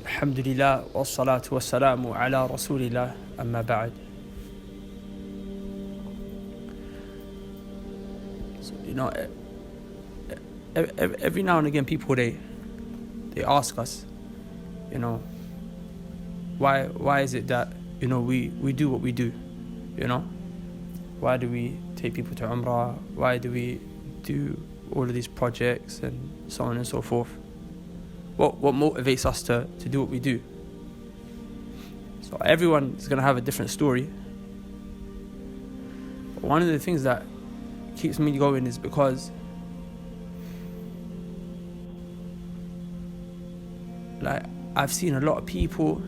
Alhamdulillah, wassalatu wassalamu ala rasulillah, amma ba'd. So, every now and again people they ask us, why is it that, we do what we do, Why do we take people to Umrah? Why do we do all of these projects and so on and so forth? What motivates us to do what we do? So everyone is going to have a different story. But one of the things that keeps me going is because I've seen a lot of people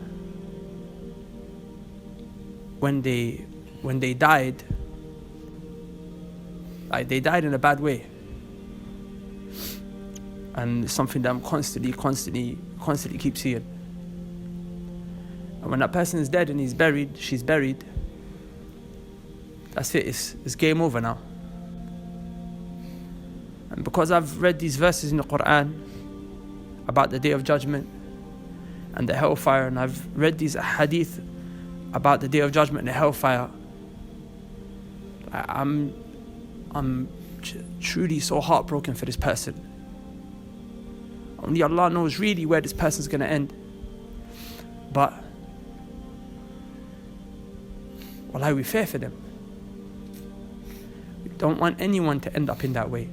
when they died, they died in a bad way. And it's something that I'm constantly keep seeing. And when that person is dead and she's buried, that's it, it's game over now. And because I've read these verses in the Quran about the Day of Judgment and the hellfire, and I've read these hadith about the Day of Judgment and the hellfire, I'm truly so heartbroken for this person. Only Allah knows really where this person's going to end. But wallahi, we fear for them. We don't want anyone to end up in that way.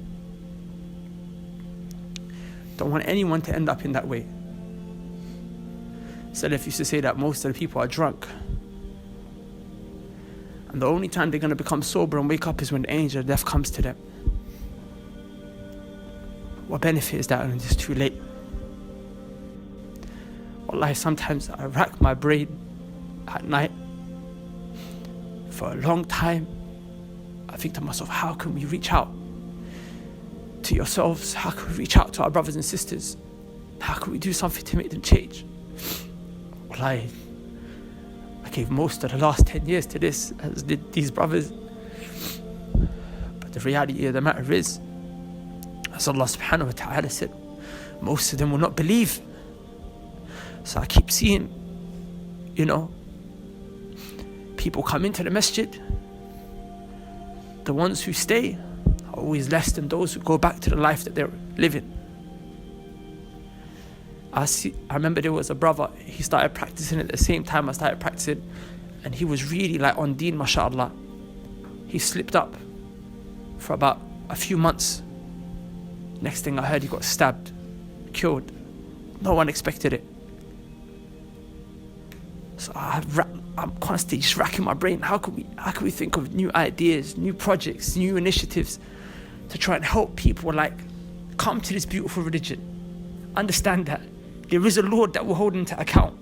Salaf used to say that most of the people are drunk, and the only time they're going to become sober and wake up is when the angel of death comes to them. What benefit is that when it's too late? Wallahi, sometimes I rack my brain at night for a long time. I think to myself, how can we reach out to yourselves? How can we reach out to our brothers and sisters? How can we do something to make them change? Wallahi, I gave most of the last 10 years to this, as did these brothers. But the reality of the matter is, as Allah subhanahu wa ta'ala said, most of them will not believe. So I keep seeing, people come into the masjid. The ones who stay are always less than those who go back to the life that they're living. I remember there was a brother, he started practicing at the same time I started practicing, and he was really on deen, mashallah. He slipped up for about a few months. Next thing I heard, he got stabbed, killed. No one expected it. So I'm constantly just racking my brain. How can we think of new ideas, new projects, new initiatives to try and help people come to this beautiful religion? Understand that there is a Lord that will hold them to account.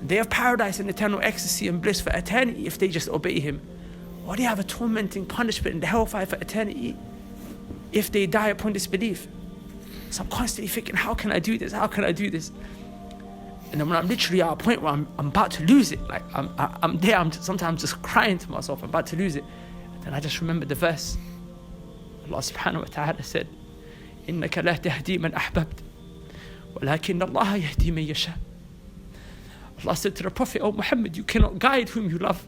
They have paradise and eternal ecstasy and bliss for eternity if they just obey Him. Or they have a tormenting punishment in the hellfire for eternity if they die upon disbelief. So I'm constantly thinking, how can I do this? And then when I'm literally at a point where I'm about to lose it, I'm there, I'm sometimes just crying to myself, I'm about to lose it. And then I just remember the verse. Allah subhanahu wa ta'ala said, إِنَّكَ لَا تَهْدِي مَنْ أَحْبَبْتَ وَلَكِنَّ اللَّهَ يَهْدِي مَنْ يَشَاءُ. Allah said to the Prophet, "O Muhammad, you cannot guide whom you love,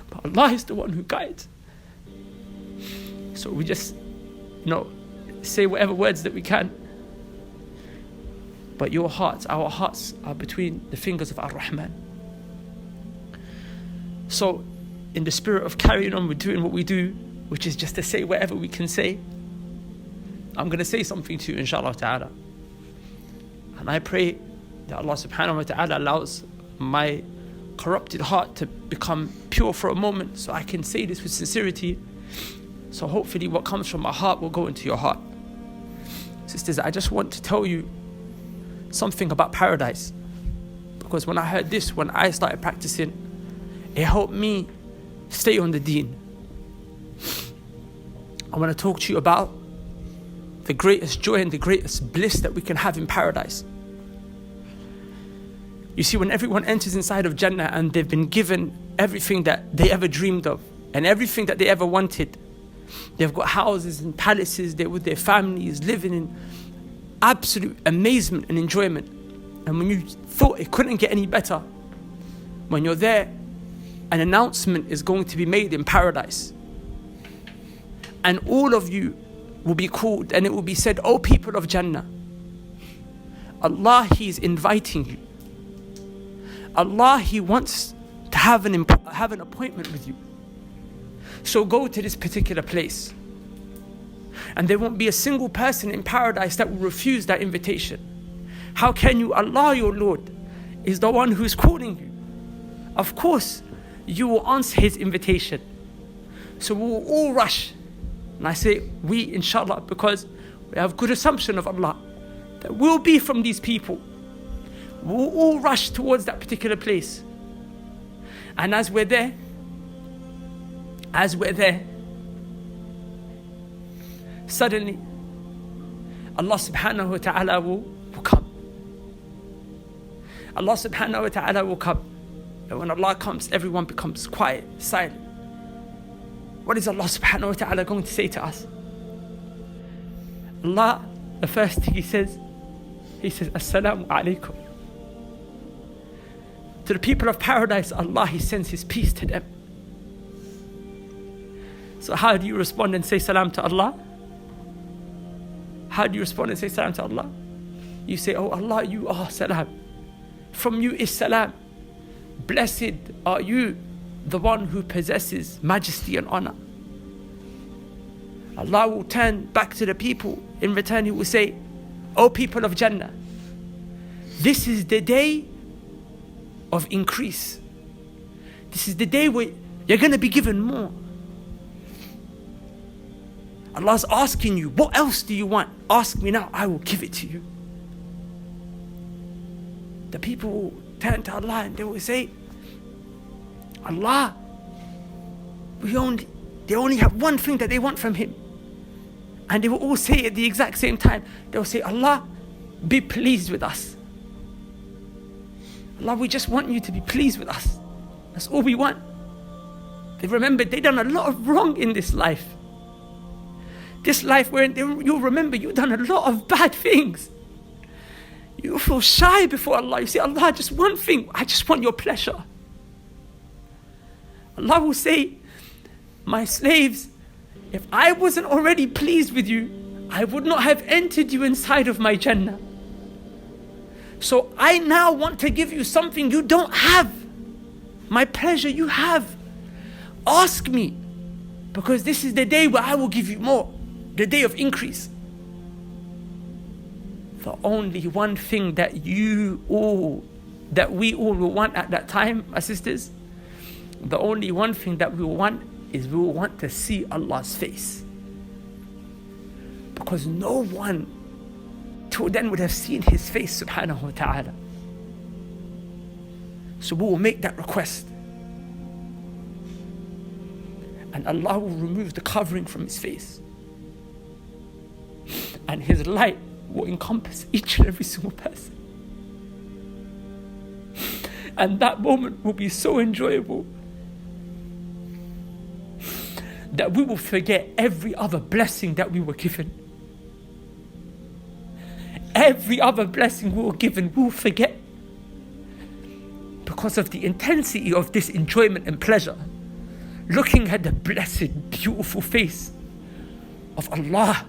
but Allah is the one who guides." So we just say whatever words that we can, but our hearts are between the fingers of Ar-Rahman. So in the spirit of carrying on with doing what we do, which is just to say whatever we can say, I'm going to say something to you, inshallah ta'ala. And I pray that Allah subhanahu wa ta'ala allows my corrupted heart to become pure for a moment, so I can say this with sincerity. So hopefully what comes from my heart will go into your heart. Sisters, I just want to tell you something about paradise, because when I heard this, when I started practicing, it helped me stay on the deen. I want to talk to you about the greatest joy and the greatest bliss that we can have in paradise. You see, when everyone enters inside of Jannah and they've been given everything that they ever dreamed of and everything that they ever wanted, they've got houses and palaces, they're with their families, living in absolute amazement and enjoyment. And when you thought it couldn't get any better, when you're there, an announcement is going to be made in paradise. And all of you will be called and it will be said, "O people of Jannah, Allah, He is inviting you. Allah, He wants to have an appointment with you. So go to this particular place." And there won't be a single person in paradise that will refuse that invitation. How can you? Allah, your Lord, is the one who's calling you. Of course, you will answer His invitation. So we will all rush. And I say we, inshallah, because we have good assumption of Allah that we'll be from these people. We'll all rush towards that particular place. And as we're there, suddenly Allah subhanahu wa ta'ala will come. Allah subhanahu wa ta'ala will come. And when Allah comes, everyone becomes quiet, silent. What is Allah subhanahu wa ta'ala going to say to us? Allah, the first thing He says, Assalamu alaikum. To the people of paradise, Allah, He sends His peace to them. So how do you respond and say salam to Allah? How do you respond and say salam to Allah? You say, "Oh Allah, you are salam. From you is salam. Blessed are you, the one who possesses majesty and honor." Allah will turn back to the people. In return, He will say, "O people of Jannah, this is the day of increase. This is the day where you're going to be given more." Allah's asking you, "What else do you want? Ask me now, I will give it to you." The people will turn to Allah and they will say, "Allah, they only have one thing that they want from Him." And they will all say at the exact same time, they will say, "Allah, be pleased with us. Allah, we just want you to be pleased with us. That's all we want." They remember they done a lot of wrong in this life. This life where you'll remember you've done a lot of bad things. You feel shy before Allah. You say, "Allah, just one thing. I just want your pleasure." Allah will say, "My slaves, if I wasn't already pleased with you, I would not have entered you inside of my Jannah. So I now want to give you something you don't have. My pleasure you have. Ask me, because this is the day where I will give you more. The day of increase." The only one thing that we all will want at that time, my sisters, the only one thing that we will want is we will want to see Allah's face. Because no one till then would have seen His face, subhanahu wa ta'ala. So we will make that request. And Allah will remove the covering from His face. And His light will encompass each and every single person. And that moment will be so enjoyable that we will forget every other blessing that we were given. Every other blessing we were given, we will forget. Because of the intensity of this enjoyment and pleasure. Looking at the blessed, beautiful face of Allah.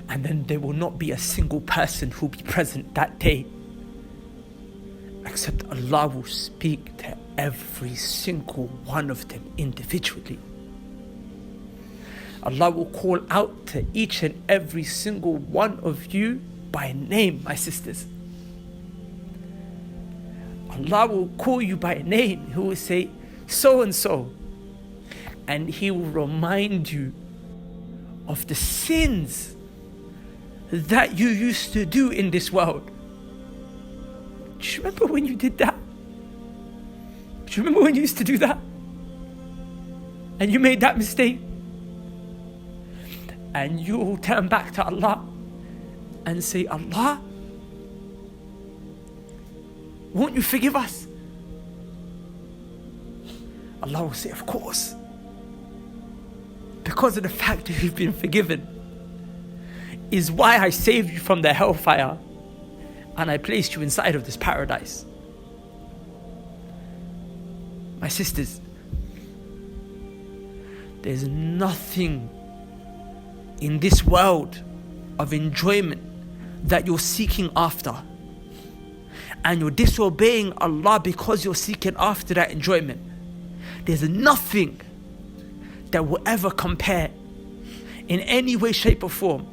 And then there will not be a single person who will be present that day, except Allah will speak to every single one of them individually. Allah will call out to each and every single one of you by name, my sisters. Allah will call you by name. He will say, "So and so." And He will remind you of the sins that you used to do in this world. Do you remember when you did that? Do you remember when you used to do that? And you made that mistake? And you will turn back to Allah and say, "Allah, won't you forgive us?" Allah will say, "Of course. Because of the fact that you've been forgiven, is why I saved you from the hellfire and I placed you inside of this paradise. My sisters, there's nothing in this world of enjoyment that you're seeking after, and you're disobeying Allah because you're seeking after that enjoyment. There's nothing that will ever compare in any way, shape or form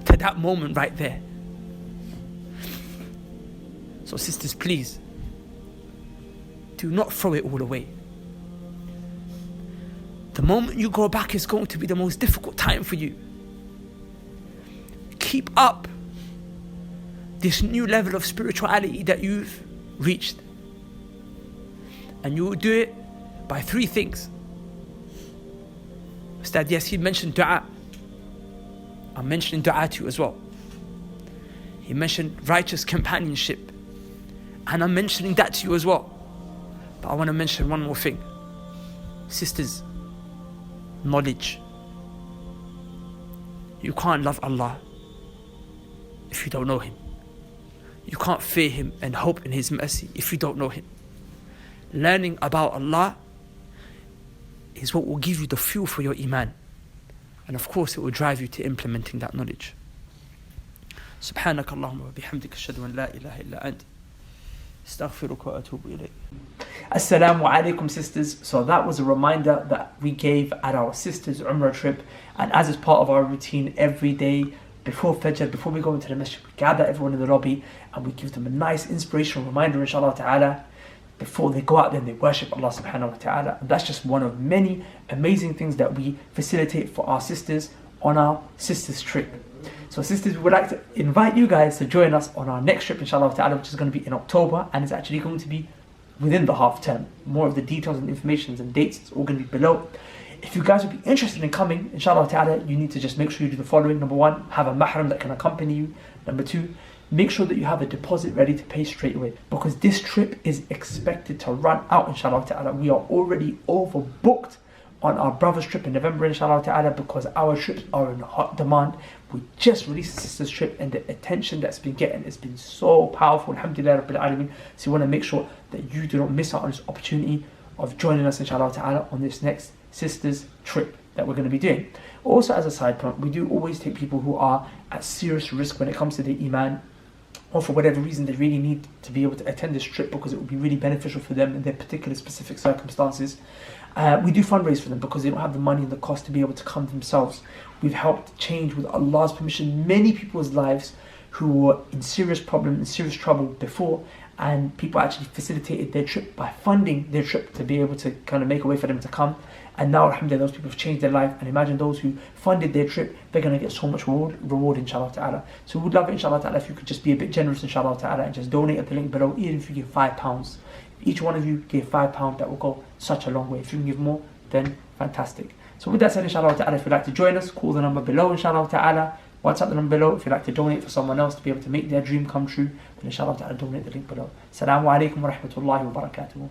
to that moment right there. So sisters, please, do not throw it all away. The moment you go back is going to be the most difficult time for you. Keep up this new level of spirituality that you've reached. And you will do it by 3 things. Ustad, yes, he mentioned dua. I'm mentioning dua to you as well. He mentioned righteous companionship. And I'm mentioning that to you as well. But I want to mention one more thing. Sisters, knowledge. You can't love Allah if you don't know Him. You can't fear Him and hope in His mercy if you don't know Him. Learning about Allah is what will give you the fuel for your iman. And of course it will drive you to implementing that knowledge. سبحانك اللهم وبحمدك أشهد أن لا إله إلا أنت أستغفرك وأتوب إليك. Assalamu alaikum, sisters. So that was a reminder that we gave at our sisters' Umrah trip, and as is part of our routine every day before Fajr, before we go into the masjid, we gather everyone in the lobby and we give them a nice inspirational reminder, inshallah ta'ala, before they go out there and they worship Allah subhanahu wa ta'ala. And that's just one of many amazing things that we facilitate for our sisters on our sisters trip. So sisters, we would like to invite you guys to join us on our next trip, inshallah ta'ala, which is going to be in October, and it's actually going to be within the half term. More of the details and information and dates is all going to be below. If you guys would be interested in coming, inshallah ta'ala, you need to just make sure you do the following. Number 1, have a mahram that can accompany you. Number 2, make sure that you have a deposit ready to pay straight away, because this trip is expected to run out, inshallah ta'ala. We are already overbooked on our brother's trip in November, inshallah ta'ala, because our trips are in hot demand. We just released the sisters trip and the attention that's been getting has been so powerful, alhamdulillah rabbil alameen. So you want to make sure that you do not miss out on this opportunity of joining us, inshallah ta'ala, on this next sisters trip that we're going to be doing. Also, as a side point, we do always take people who are at serious risk when it comes to their iman, or for whatever reason they really need to be able to attend this trip because it would be really beneficial for them in their particular specific circumstances. We do fundraise for them because they don't have the money and the cost to be able to come themselves. We've helped change, with Allah's permission, many people's lives who were in serious problem, in serious trouble before, and people actually facilitated their trip by funding their trip to be able to kind of make a way for them to come. And now, alhamdulillah, those people have changed their life. And imagine those who funded their trip, they're going to get so much reward, inshallah ta'ala. So we'd love it, inshallah ta'ala, if you could just be a bit generous, inshallah ta'ala, and just donate at the link below, even if you give £5. If each one of you gave £5, that will go such a long way. If you can give more, then fantastic. So with that said, inshallah ta'ala, if you'd like to join us, call the number below, inshallah ta'ala. WhatsApp the number below. If you'd like to donate for someone else to be able to make their dream come true, then inshallah ta'ala donate the link below. Assalamu alaikum wa rahmatullahi wa barakatuh.